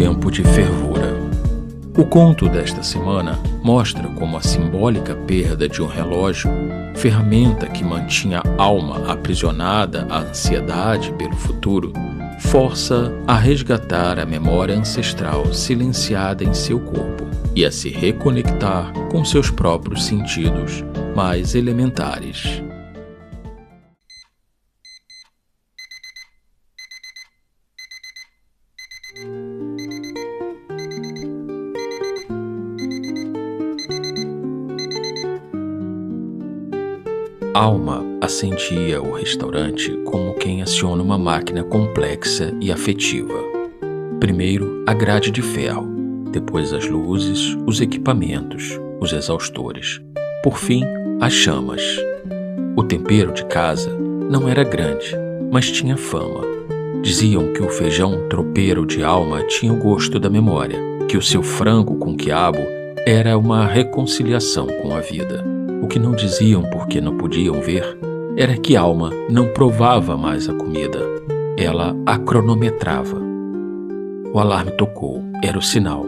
tempo de fervura. O conto desta semana mostra como a simbólica perda de um relógio, ferramenta que mantinha a alma aprisionada à ansiedade pelo futuro, força a resgatar a memória ancestral silenciada em seu corpo e a se reconectar com seus próprios sentidos mais elementares. Alma acendia o restaurante como quem aciona uma máquina complexa e afetiva. Primeiro, a grade de ferro, depois as luzes, os equipamentos, os exaustores. Por fim, as chamas. O tempero de casa não era grande, mas tinha fama. Diziam que o feijão tropeiro de Alma tinha o gosto da memória, que o seu frango com quiabo era uma reconciliação com a vida. O que não diziam porque não podiam ver era que Alma não provava mais a comida, ela a cronometrava. O alarme tocou, era o sinal.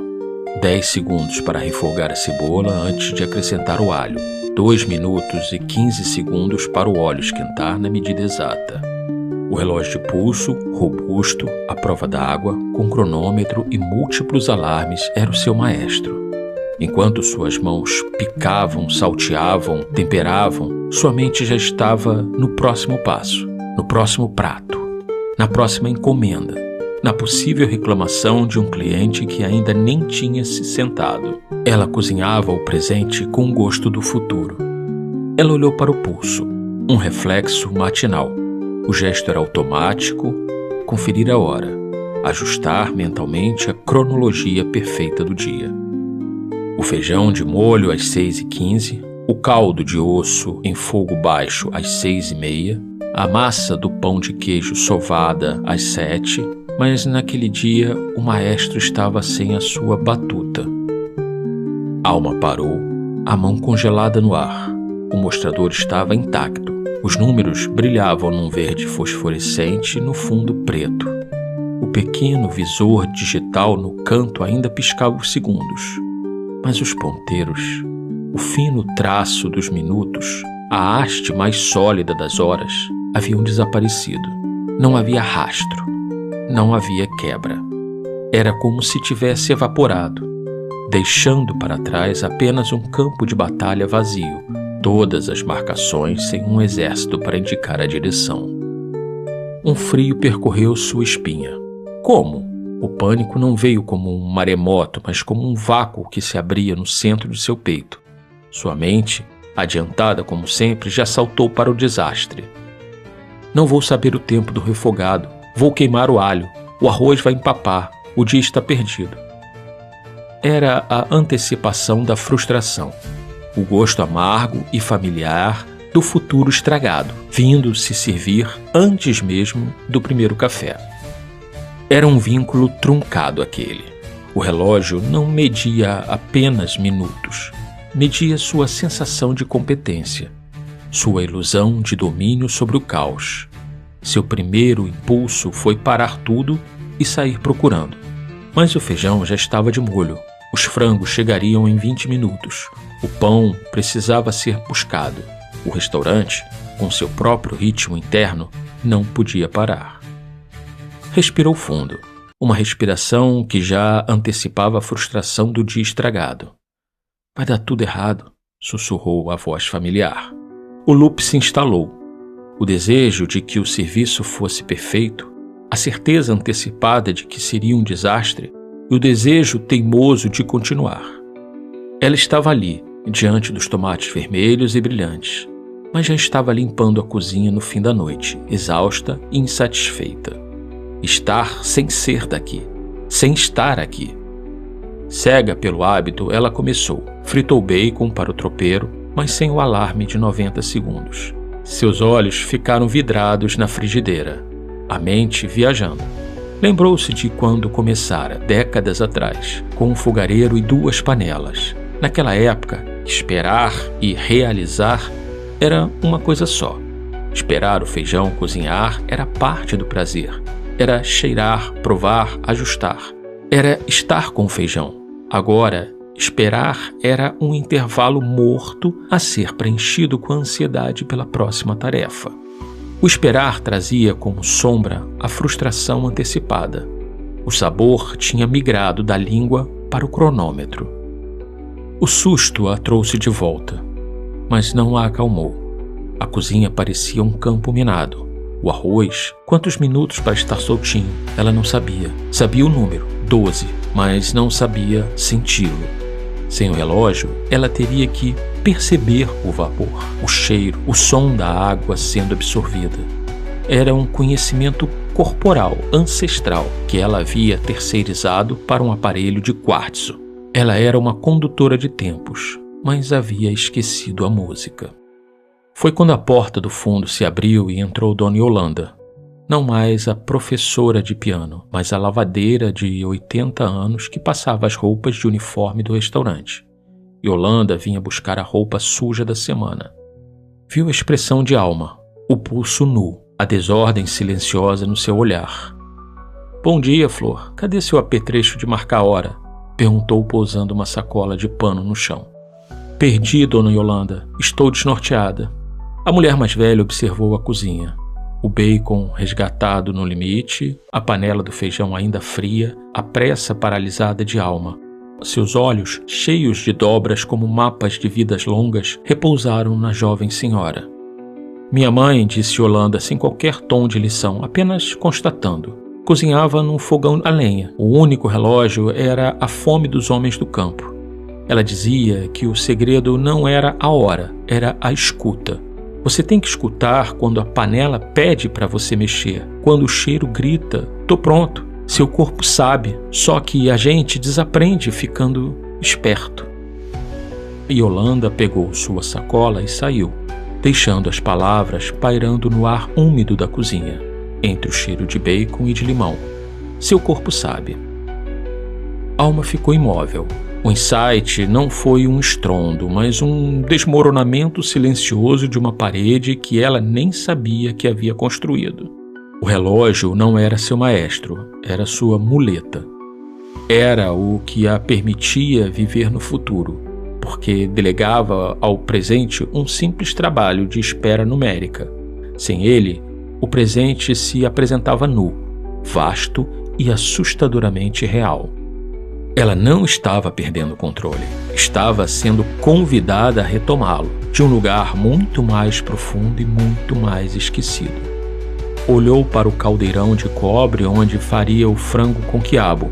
10 segundos para refogar a cebola antes de acrescentar o alho, 2 minutos e 15 segundos para o óleo esquentar na medida exata. O relógio de pulso, robusto, à prova d'água, com cronômetro e múltiplos alarmes, era o seu maestro. Enquanto suas mãos picavam, salteavam, temperavam, sua mente já estava no próximo passo, no próximo prato, na próxima encomenda, na possível reclamação de um cliente que ainda nem tinha se sentado. Ela cozinhava o presente com o gosto do futuro. Ela olhou para o pulso, um reflexo matinal. O gesto era automático, conferir a hora, ajustar mentalmente a cronologia perfeita do dia. O feijão de molho às 6h15, o caldo de osso em fogo baixo às 6h30, a massa do pão de queijo sovada às 7h, mas naquele dia o maestro estava sem a sua batuta. Alma parou, a mão congelada no ar. O mostrador estava intacto. Os números brilhavam num verde fosforescente no fundo preto. O pequeno visor digital no canto ainda piscava os segundos. Mas os ponteiros, o fino traço dos minutos, a haste mais sólida das horas, haviam desaparecido. Não havia rastro, não havia quebra. Era como se tivesse evaporado, deixando para trás apenas um campo de batalha vazio, todas as marcações sem um exército para indicar a direção. Um frio percorreu sua espinha. Como? O pânico não veio como um maremoto, mas como um vácuo que se abria no centro de seu peito. Sua mente, adiantada como sempre, já saltou para o desastre. Não vou saber o tempo do refogado. Vou queimar o alho. O arroz vai empapar. O dia está perdido. Era a antecipação da frustração. O gosto amargo e familiar do futuro estragado, vindo se servir antes mesmo do primeiro café. Era um vínculo truncado aquele. O relógio não media apenas minutos, media sua sensação de competência, sua ilusão de domínio sobre o caos. Seu primeiro impulso foi parar tudo e sair procurando. Mas o feijão já estava de molho, os frangos chegariam em 20 minutos, o pão precisava ser buscado. O restaurante, com seu próprio ritmo interno, não podia parar. Respirou fundo, uma respiração que já antecipava a frustração do dia estragado. Vai dar tudo errado, sussurrou a voz familiar. O loop se instalou. O desejo de que o serviço fosse perfeito, a certeza antecipada de que seria um desastre e o desejo teimoso de continuar. Ela estava ali, diante dos tomates vermelhos e brilhantes, mas já estava limpando a cozinha no fim da noite, exausta e insatisfeita. Estar sem ser daqui, sem estar aqui. Cega pelo hábito, ela começou. Fritou bacon para o tropeiro, mas sem o alarme de 90 segundos. Seus olhos ficaram vidrados na frigideira, a mente viajando. Lembrou-se de quando começara, décadas atrás, com um fogareiro e 2 panelas. Naquela época, esperar e realizar era uma coisa só. Esperar o feijão cozinhar era parte do prazer. Era cheirar, provar, ajustar. Era estar com o feijão. Agora, esperar era um intervalo morto a ser preenchido com ansiedade pela próxima tarefa. O esperar trazia como sombra a frustração antecipada. O sabor tinha migrado da língua para o cronômetro. O susto a trouxe de volta, mas não a acalmou. A cozinha parecia um campo minado. O arroz, quantos minutos para estar soltinho? Ela não sabia. Sabia o número, 12, mas não sabia senti-lo. Sem o relógio, ela teria que perceber o vapor, o cheiro, o som da água sendo absorvida. Era um conhecimento corporal, ancestral, que ela havia terceirizado para um aparelho de quartzo. Ela era uma condutora de tempos, mas havia esquecido a música. Foi quando a porta do fundo se abriu e entrou Dona Yolanda. Não mais a professora de piano, mas a lavadeira de 80 anos que passava as roupas de uniforme do restaurante. Yolanda vinha buscar a roupa suja da semana. Viu a expressão de Alma, o pulso nu, a desordem silenciosa no seu olhar. "Bom dia, Flor. Cadê seu apetrecho de marcar hora?" perguntou pousando uma sacola de pano no chão. "Perdi, Dona Yolanda. Estou desnorteada." A mulher mais velha observou a cozinha. O bacon resgatado no limite, a panela do feijão ainda fria, a pressa paralisada de Alma. Seus olhos, cheios de dobras como mapas de vidas longas, repousaram na jovem senhora. "Minha mãe", disse Yolanda sem qualquer tom de lição, apenas constatando. "Cozinhava num fogão a lenha. O único relógio era a fome dos homens do campo." Ela dizia que o segredo não era a hora, era a escuta. Você tem que escutar quando a panela pede para você mexer, quando o cheiro grita, "Tô pronto." Seu corpo sabe, só que a gente desaprende ficando esperto. Yolanda pegou sua sacola e saiu, deixando as palavras pairando no ar úmido da cozinha, entre o cheiro de bacon e de limão. Seu corpo sabe. Alma ficou imóvel. O insight não foi um estrondo, mas um desmoronamento silencioso de uma parede que ela nem sabia que havia construído. O relógio não era seu maestro, era sua muleta. Era o que a permitia viver no futuro, porque delegava ao presente um simples trabalho de espera numérica. Sem ele, o presente se apresentava nu, vasto e assustadoramente real. Ela não estava perdendo o controle, estava sendo convidada a retomá-lo, de um lugar muito mais profundo e muito mais esquecido. Olhou para o caldeirão de cobre onde faria o frango com quiabo.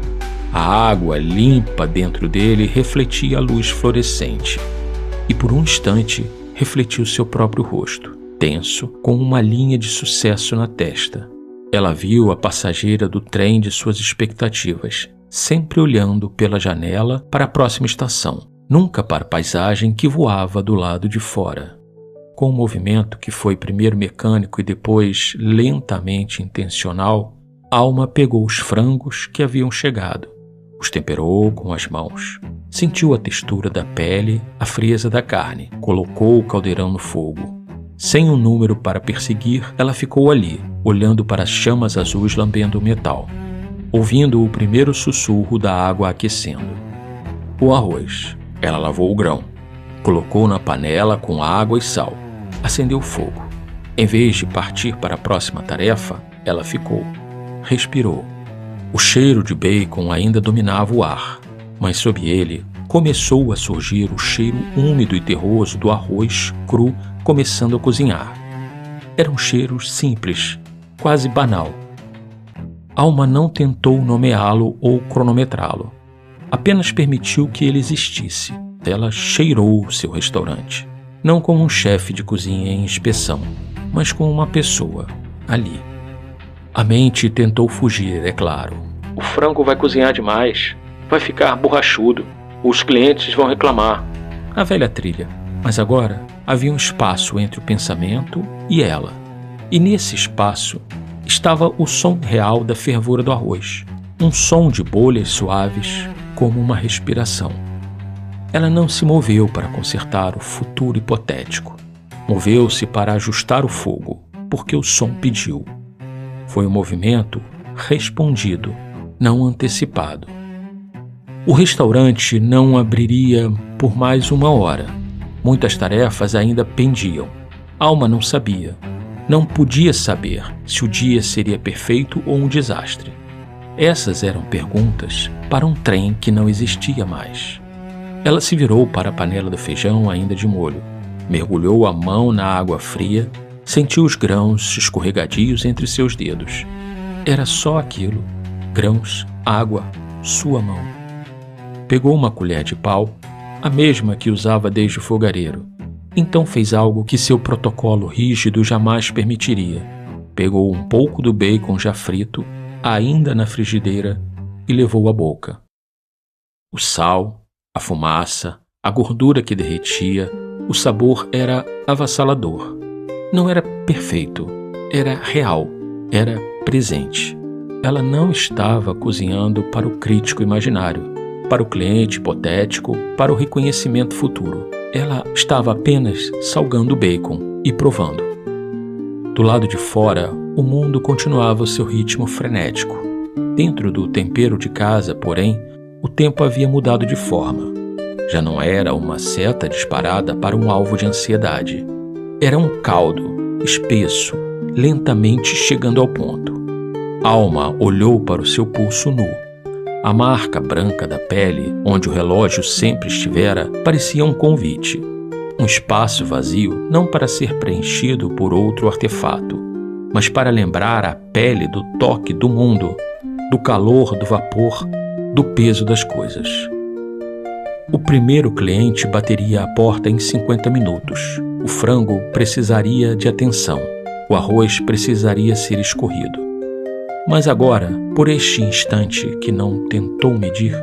A água limpa dentro dele refletia a luz fluorescente. E por um instante refletiu seu próprio rosto, tenso, com uma linha de sucesso na testa. Ela viu a passageira do trem de suas expectativas, sempre olhando pela janela para a próxima estação, nunca para a paisagem que voava do lado de fora. Com um movimento que foi primeiro mecânico e depois lentamente intencional, Alma pegou os frangos que haviam chegado, os temperou com as mãos, sentiu a textura da pele, a frieza da carne, colocou o caldeirão no fogo. Sem um número para perseguir, ela ficou ali, olhando para as chamas azuis lambendo o metal, ouvindo o primeiro sussurro da água aquecendo. O arroz. Ela lavou o grão, colocou na panela com água e sal, acendeu o fogo. Em vez de partir para a próxima tarefa, ela ficou, respirou. O cheiro de bacon ainda dominava o ar, mas sob ele começou a surgir o cheiro úmido e terroso do arroz cru começando a cozinhar. Era um cheiro simples, quase banal. Alma não tentou nomeá-lo ou cronometrá-lo. Apenas permitiu que ele existisse. Ela cheirou seu restaurante. Não como um chefe de cozinha em inspeção, mas como uma pessoa, ali. A mente tentou fugir, é claro. O frango vai cozinhar demais. Vai ficar borrachudo. Os clientes vão reclamar. A velha trilha. Mas agora havia um espaço entre o pensamento e ela. E nesse espaço estava o som real da fervura do arroz. Um som de bolhas suaves, como uma respiração. Ela não se moveu para consertar o futuro hipotético. Moveu-se para ajustar o fogo, porque o som pediu. Foi um movimento respondido, não antecipado. O restaurante não abriria por mais 1 hora. Muitas tarefas ainda pendiam. Alma não sabia. Não podia saber se o dia seria perfeito ou um desastre. Essas eram perguntas para um trem que não existia mais. Ela se virou para a panela do feijão ainda de molho, mergulhou a mão na água fria, sentiu os grãos escorregadios entre seus dedos. Era só aquilo: grãos, água, sua mão. Pegou uma colher de pau, a mesma que usava desde o fogareiro. Então fez algo que seu protocolo rígido jamais permitiria. Pegou um pouco do bacon já frito, ainda na frigideira, e levou à boca. O sal, a fumaça, a gordura que derretia, o sabor era avassalador. Não era perfeito, era real, era presente. Ela não estava cozinhando para o crítico imaginário, para o cliente hipotético, para o reconhecimento futuro. Ela estava apenas salgando o bacon e provando. Do lado de fora, o mundo continuava o seu ritmo frenético. Dentro do tempero de casa, porém, o tempo havia mudado de forma. Já não era uma seta disparada para um alvo de ansiedade. Era um caldo, espesso, lentamente chegando ao ponto. Alma olhou para o seu pulso nu. A marca branca da pele, onde o relógio sempre estivera, parecia um convite. Um espaço vazio não para ser preenchido por outro artefato, mas para lembrar a pele do toque do mundo, do calor do vapor, do peso das coisas. O primeiro cliente bateria a porta em 50 minutos. O frango precisaria de atenção. O arroz precisaria ser escorrido. Mas agora, por este instante que não tentou medir,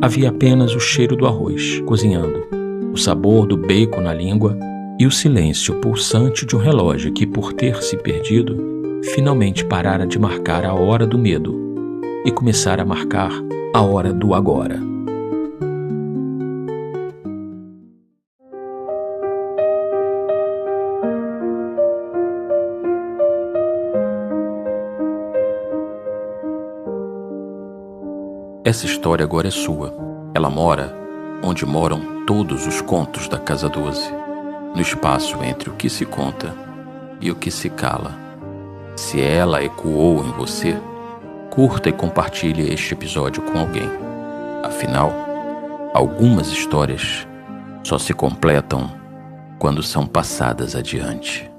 havia apenas o cheiro do arroz cozinhando, o sabor do bacon na língua e o silêncio pulsante de um relógio que, por ter se perdido, finalmente parara de marcar a hora do medo e começara a marcar a hora do agora. Essa história agora é sua. Ela mora onde moram todos os contos da Casa 12, no espaço entre o que se conta e o que se cala. Se ela ecoou em você, curta e compartilhe este episódio com alguém. Afinal, algumas histórias só se completam quando são passadas adiante.